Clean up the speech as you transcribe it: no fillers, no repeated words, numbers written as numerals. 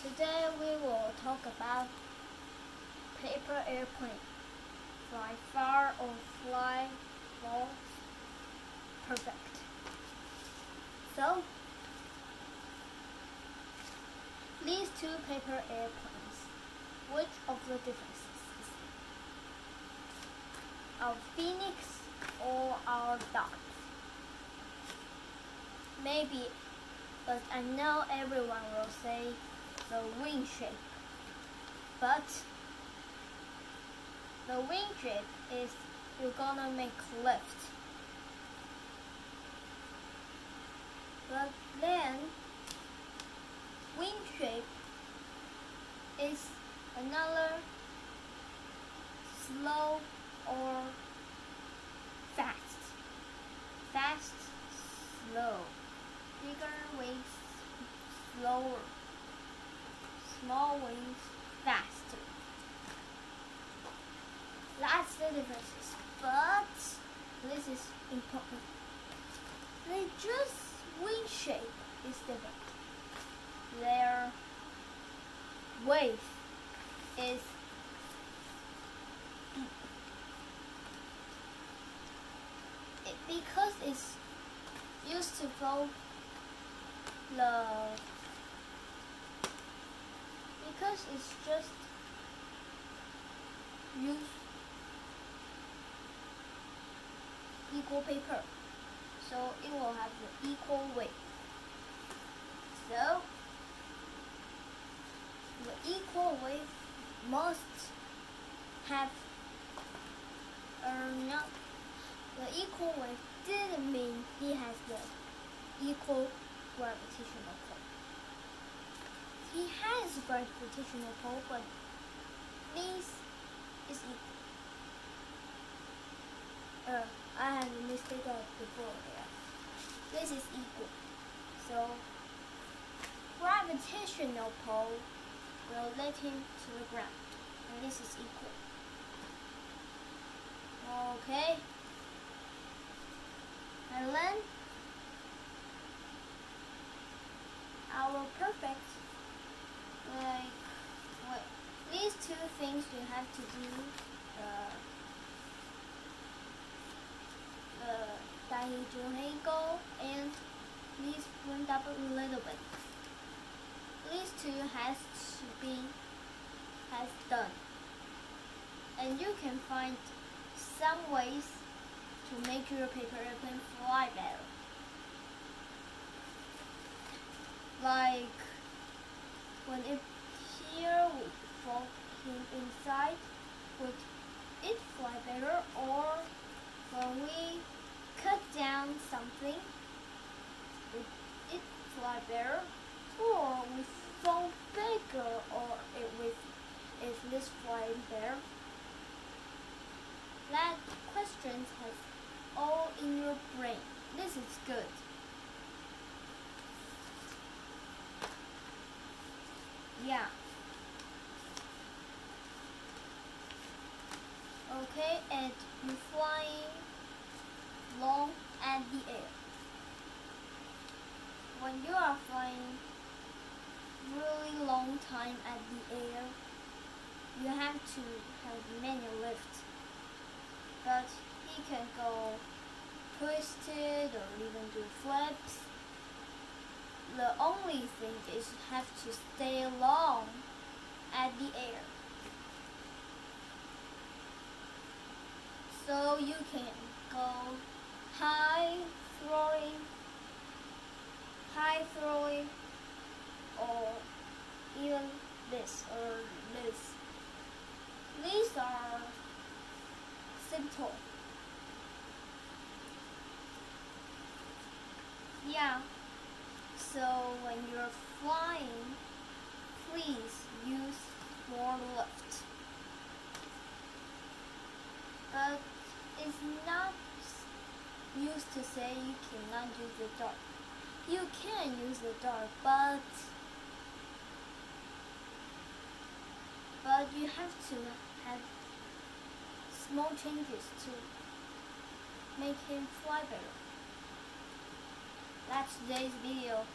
Today we will talk about paper airplane. Fly far or fly low. Perfect. So, these two paper airplanes, which of the differences is our Phoenix or our Dart? Maybe, but I know everyone will say the wing shape. But the wing shape is you're gonna make lift. But then wing shape is another slow or fast. Fast, slow. Bigger wings, slower. Small wings, faster. That's the differences. But this is important. They just wing shape is different. Their wave is because it's used to follow because it's just use equal paper, so it will have the equal weight. So the equal weight must have not. The equal weight didn't mean he has the equal gravitational pull. He has gravitational pull, but this is equal. I had a mistake before. Yeah. This is equal. So gravitational pull will let him to the ground, and this is equal. Okay. And then our perfect, these two things you have to do, dihedral and please went up a little bit. These two has done, and you can find some ways to make your paper airplane fly better. Like when it here we fall him inside, would it fly better? Or when we cut down something, would it fly better? Or we fall bigger, or is this flying better? That question has all in your brain. This is good. Yeah. Okay, and you're flying long at the air. When you are flying really long time at the air, you have to have manual lift. But he can go twisted or even do flips. The only thing is you have to stay long at the air. So you can go high throwing, or even this or this. These are simple. Yeah. So when you're flying, please use more lift. But it's not used to say you cannot use the dart. You can use the dart, but you have to have small changes to make him fly better. That's today's video.